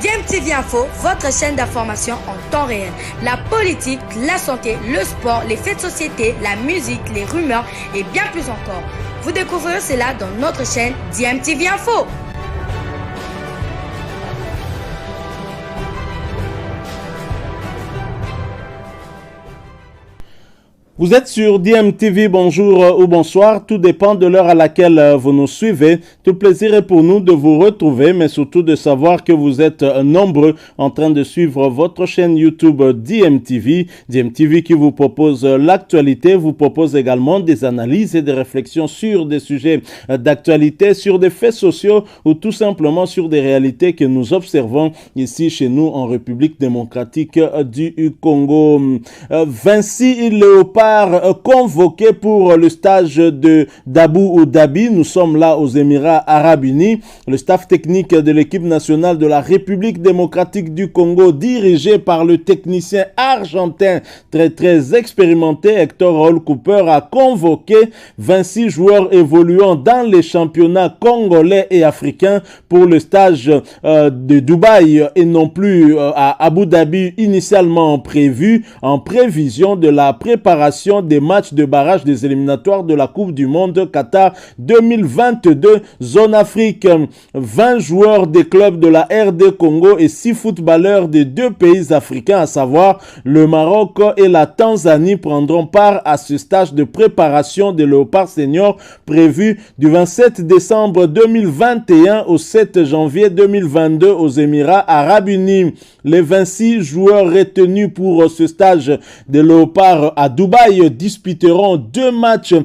DMTV Info, votre chaîne d'information en temps réel. La politique, la santé, le sport, les faits de société, la musique, les rumeurs et bien plus encore. Vous découvrirez cela dans notre chaîne DMTV Info. Vous êtes sur DMTV, bonjour ou bonsoir, tout dépend de l'heure à laquelle vous nous suivez. Tout plaisir est pour nous de vous retrouver, mais surtout de savoir que vous êtes nombreux en train de suivre votre chaîne YouTube DMTV. DMTV qui vous propose l'actualité, vous propose également des analyses et des réflexions sur des sujets d'actualité, sur des faits sociaux ou tout simplement sur des réalités que nous observons ici chez nous en République démocratique du Congo. Vinci Léopard convoqué pour le stage de d'Abou Dhabi. Nous sommes là aux Émirats Arabes Unis. Le staff technique de l'équipe nationale de la République démocratique du Congo, dirigé par le technicien argentin très expérimenté Hector Raoul Cooper, a convoqué 26 joueurs évoluant dans les championnats congolais et africains pour le stage de Dubaï et non plus à Abu Dhabi initialement prévu, en prévision de la préparation des matchs de barrage des éliminatoires de la Coupe du Monde Qatar 2022 Zone Afrique. 20 joueurs des clubs de la RD Congo et 6 footballeurs des deux pays africains, à savoir le Maroc et la Tanzanie, prendront part à ce stage de préparation des Léopards Seniors prévu du 27 décembre 2021 au 7 janvier 2022 aux Émirats Arabes Unis. Les 26 joueurs retenus pour ce stage des Léopards à Dubaï disputeront 2 matchs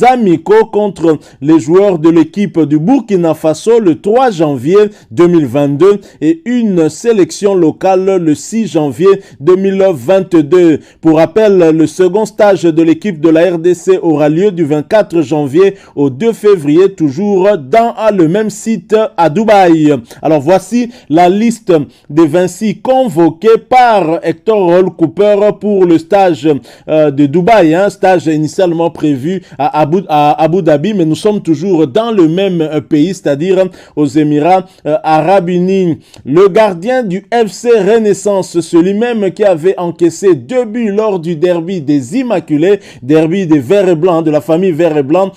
amicaux contre les joueurs de l'équipe du Burkina Faso le 3 janvier 2022 et une sélection locale le 6 janvier 2022. Pour rappel, le second stage de l'équipe de la RDC aura lieu du 24 janvier au 2 février, toujours dans le même site à Dubaï. Alors voici la liste des 26 convoqués par Hector Raoul Cooper pour le stage de Dubaï, un stage initialement prévu à Abu Dhabi, mais nous sommes toujours dans le même pays, c'est-à-dire aux Émirats Arabes Unis. Le gardien du FC Renaissance, celui-même qui avait encaissé 2 buts lors du derby des Immaculés, derby des Verts et Blancs, de la famille Vert et Blanc,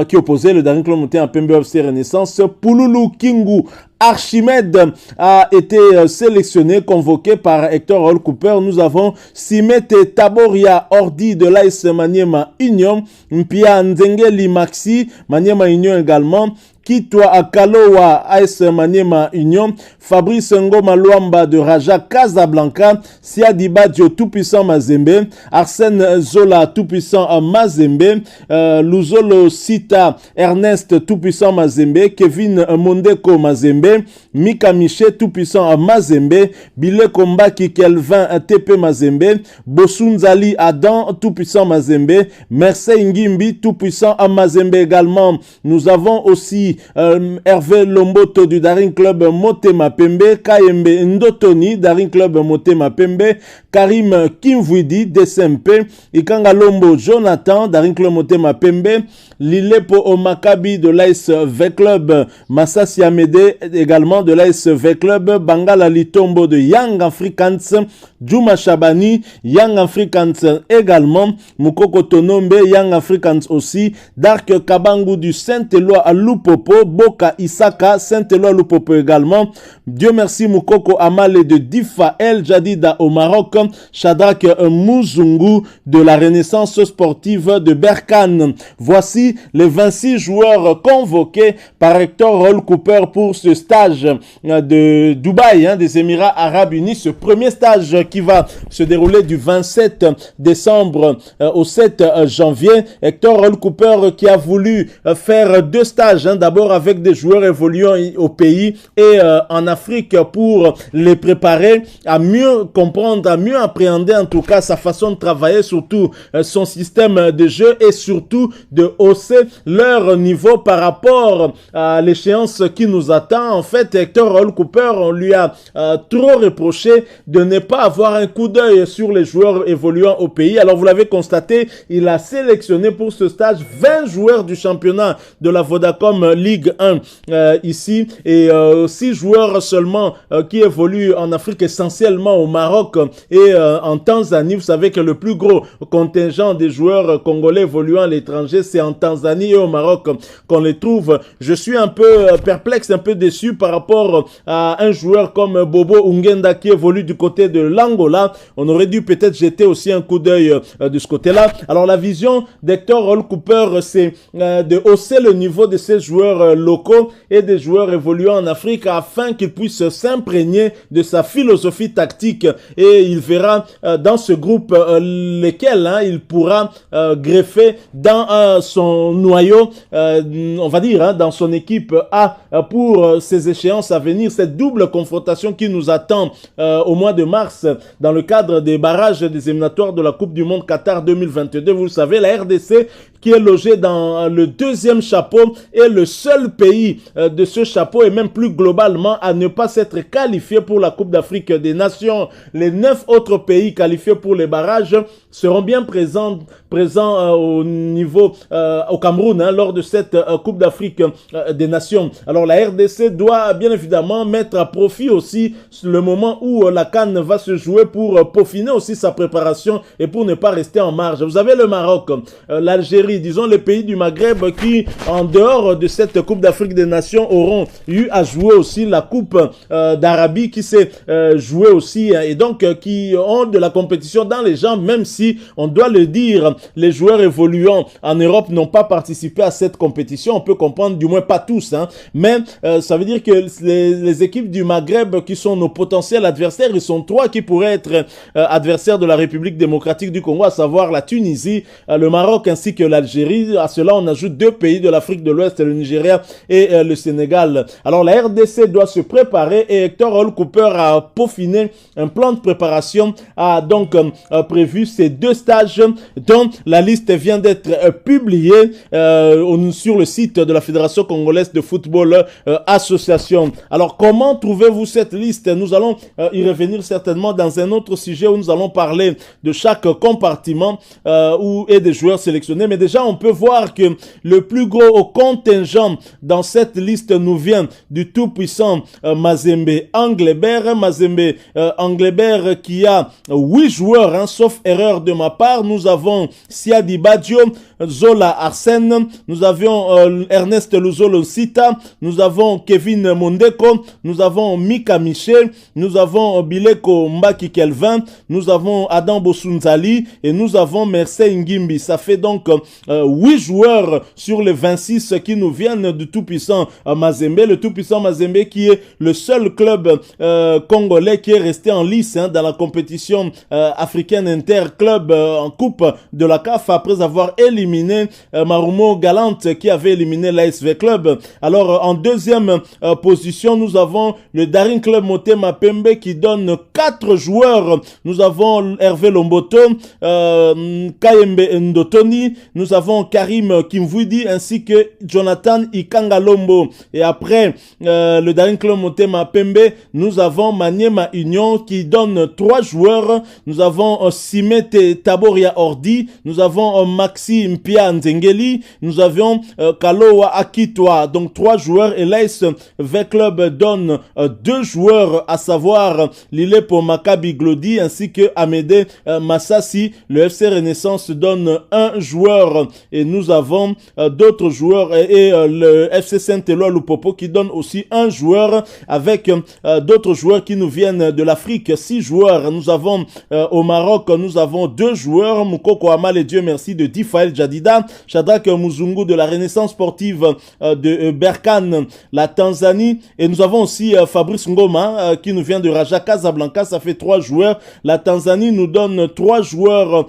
qui opposait le Daring Club Montaigne à Pembe FC Renaissance, Pouloulou Kingu Archimède a été sélectionné, convoqué par Hector Raoul Cooper. Nous avons Simete Taboria Ordi de l'AS Maniema Union, Mpia Nzengeli Maxi, Maniema Union également, Kitwa Akaloa AS Maniema Union, Fabrice Ngoma Luamba de Raja Casablanca, Siadiba Dio Tout-Puissant Mazembe, Arsène Zola Tout-Puissant Mazembe, Luzolo Sita Ernest Tout-Puissant Mazembe, Kevin Mondeko Mazembe, Mika Miché Tout-Puissant Mazembe, Bile Kombaki Kelvin TP Mazembe, Bosunzali Adam Tout-Puissant Mazembe, Mercedes Ngimbi Tout-Puissant Mazembe également. Nous avons aussi Hervé Lomboto du Daring Club Motema Pembe, Kayembe Ndotoni Daring Club Motema Pembe, Karim Kimvwidi DSMP, Ikanga Lombo Jonathan Daring Club Motema Pembe, Lilepo Omakabi de l'AS V Club, Massassi Amede également de l'AS V Club, Bangala Litombo de Young Africans, Juma Shabani Young Africans également, Mukoko Tonombe Young Africans aussi, Dark Kabangu du Saint-Éloi à Lupopo, Boka Isaka Saint-Éloi Lupopo également, Dieu merci Mukoko Amale de Difa El Jadida au Maroc, Shadrach Muzungu de la Renaissance sportive de Berkane. Voici les 26 joueurs convoqués par Hector Raoul Cooper pour ce stage de Dubaï, des Émirats Arabes Unis. Ce premier stage qui va se dérouler du 27 décembre au 7 janvier. Hector Raoul Cooper qui a voulu faire 2 stages, d'abord avec des joueurs évoluant au pays et en Afrique pour les préparer à mieux comprendre, à mieux appréhender en tout cas sa façon de travailler, surtout son système de jeu et surtout de hausser leur niveau par rapport à l'échéance qui nous attend. En fait, Hector Raoul Cooper, on lui a trop reproché de ne pas avoir un coup d'œil sur les joueurs évoluant au pays. Alors vous l'avez constaté, il a sélectionné pour ce stage 20 joueurs du championnat de la Vodacom Ligue 1 ici, et 6 joueurs seulement qui évoluent en Afrique, essentiellement au Maroc et en Tanzanie. Vous savez que le plus gros contingent des joueurs congolais évoluant à l'étranger, c'est en Tanzanie et au Maroc qu'on les trouve. Je suis un peu perplexe, un peu déçu par rapport à un joueur comme Bobo Ungenda qui évolue du côté de l'Angola. On aurait dû peut-être jeter aussi un coup d'œil de ce côté-là. Alors la vision d'Hector Hall Cooper, c'est de hausser le niveau de ces joueurs locaux et des joueurs évoluant en Afrique afin qu'ils puissent s'imprégner de sa philosophie tactique, et il verra dans ce groupe lesquels il pourra greffer dans son noyau, on va dire dans son équipe A pour ces échéances à venir, cette double confrontation qui nous attend au mois de mars dans le cadre des barrages des éliminatoires de la Coupe du Monde Qatar 2022. Vous le savez, la RDC qui est logée dans le deuxième chapeau est le seul pays de ce chapeau, et même plus globalement à ne pas s'être qualifié pour la Coupe d'Afrique des Nations. Les 9 autres pays qualifiés pour les barrages seront bien présents au niveau au Cameroun lors de cette Coupe d'Afrique des Nations. Alors la RDC doit bien évidemment mettre à profit aussi le moment où la CAN va se jouer pour peaufiner aussi sa préparation et pour ne pas rester en marge. Vous avez le Maroc, l'Algérie, disons les pays du Maghreb qui, en dehors de cette Coupe d'Afrique des Nations, auront eu à jouer aussi la Coupe d'Arabie qui s'est jouée aussi, et donc qui ont de la compétition dans les jambes, même si, on doit le dire, les joueurs évoluant en Europe n'ont pas participé à cette compétition. On peut comprendre, du moins pas tous, mais ça veut dire que les équipes du Maghreb qui sont nos potentiels adversaires, ils sont 3 qui pourraient être adversaires de la République démocratique du Congo, à savoir la Tunisie, le Maroc ainsi que l'Algérie. À cela, on ajoute 2 pays de l'Afrique de l'Ouest, le Nigeria et le Sénégal. Alors la RDC doit se préparer, et Hector Hall Cooper a peaufiné un plan de préparation, a donc prévu ces 2 stages dont la liste vient d'être publiée sur le site de la Fédération congolaise de football association. Alors comment trouvez-vous cette liste? Nous allons y revenir certainement dans un autre sujet où nous allons parler de chaque compartiment et des joueurs sélectionnés, mais déjà on peut voir que le plus gros contingent dans cette liste nous vient du tout-puissant Mazembe Anglebert. Mazembe Anglebert qui a 8 joueurs, sauf erreur de ma part. Nous avons Siadi Badio, Zola Arsène, nous avions Ernest Luzolo Sita, nous avons Kevin Mondeko, nous avons Mika Miché, nous avons Bileko Mbaki Kelvin, nous avons Adam Bosunzali et nous avons Mercey Ngimbi. Ça fait donc 8 joueurs sur les 26 qui nous viennent du tout-puissant Mazembe. Le tout-puissant Mazembe qui est le seul club congolais qui est resté en lice dans la compétition africaine interclub en coupe de la CAF après avoir éliminé Marumo Galante qui avait éliminé l'ASV Club. Alors en deuxième position, nous avons le Daring Club Motema Pembe qui donne 4 joueurs. Nous avons Hervé Lomboto, Kayembe Ndotoni, nous avons Karim Kimvudi ainsi que Jonathan Ikangalombo. Et après le Daring Club Motema Pembe, nous avons Maniema Union qui donne 3 joueurs. Nous avons Simete Taboria Ordi, nous avons Maxi Mpia Nzengeli, nous avons Kalowa Akitwa, donc 3 joueurs. Et l'AS V Club donne 2 joueurs, à savoir Lilepo Maccabi Glody ainsi que Amédée Massassi. Le FC Renaissance donne 1 joueur et nous avons d'autres joueurs, et le FC Saint-Éloi Lupopo qui donne aussi 1 joueur, avec d'autres joueurs qui nous viennent de l'Afrique, 6 joueurs. Nous avons au Maroc, nous avons 2 joueurs, Moukoko Amal et Dieu merci de Difael Jadida, Shadrack Muzungu de la Renaissance sportive de Berkane, la Tanzanie, et nous avons aussi Fabrice Ngoma qui nous vient de Raja Casablanca. Ça fait 3 joueurs. La Tanzanie nous donne 3 joueurs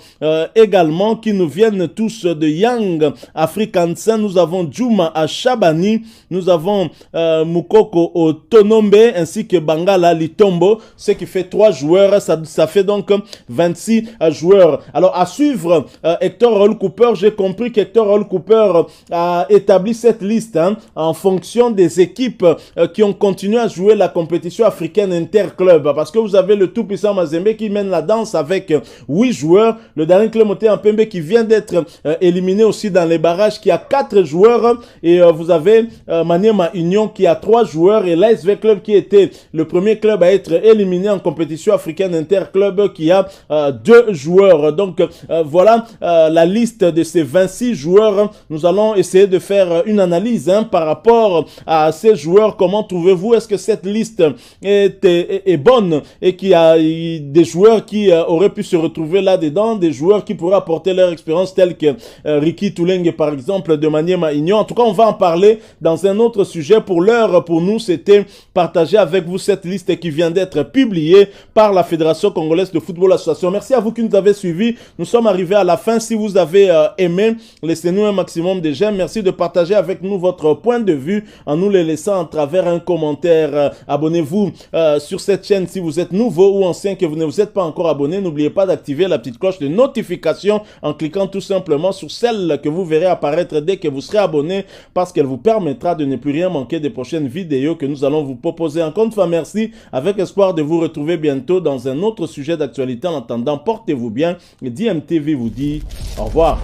également qui nous viennent tous de Young Africans. Nous avons Juma Ashabani, nous avons Mukoko Otonombe ainsi que Bangala Litombo, ce qui fait 3 joueurs. Ça fait donc 26 joueurs. Alors à suivre Hector Hall Cooper, j'ai compris qu'Hector Hall Cooper a établi cette liste en fonction des équipes qui ont continué à jouer la compétition africaine interclub, parce que vous avez le tout-puissant Mazembe qui mène la danse avec 8 joueurs, le dernier club monté en Pembe qui vient d'être éliminé aussi dans les barrages, qui a 4 joueurs, et vous avez Maniema Union qui a 3 joueurs, et l'ASV Club qui était le premier club à être éliminé en compétition africaine interclub, qui a 2 joueurs. Donc voilà la liste de ces 26 joueurs. Nous allons essayer de faire une analyse par rapport à ces joueurs. Comment trouvez-vous? Est-ce que cette liste est bonne et qu'il y a des joueurs qui auraient pu se retrouver là-dedans, des joueurs qui pourraient apporter leur expérience, tels que Ricky Touleng par exemple de Maniema Union? En tout cas, on va en parler dans un autre sujet. Pour l'heure, pour nous, c'était partager avec vous cette liste qui vient d'être publiée par la Fédération Congolaise de Football Association. Merci à vous qui nous avez suivis. Nous sommes arrivés à la fin. Si vous avez aimé, laissez-nous un maximum de j'aime. Merci de partager avec nous votre point de vue en nous les laissant à travers un commentaire. Abonnez-vous sur cette chaîne si vous êtes nouveau ou ancien, que vous ne vous êtes pas encore abonné. N'oubliez pas d'activer la petite cloche de notification en cliquant tout simplement sur celle que vous verrez apparaître dès que vous serez abonné, parce qu'elle vous permettra de ne plus rien manquer des prochaines vidéos que nous allons vous proposer. Encore une fois, merci, avec espoir de vous retrouver bientôt dans un autre sujet d'actualité. En attendant, portez-vous bien et DMTV vous dit au revoir.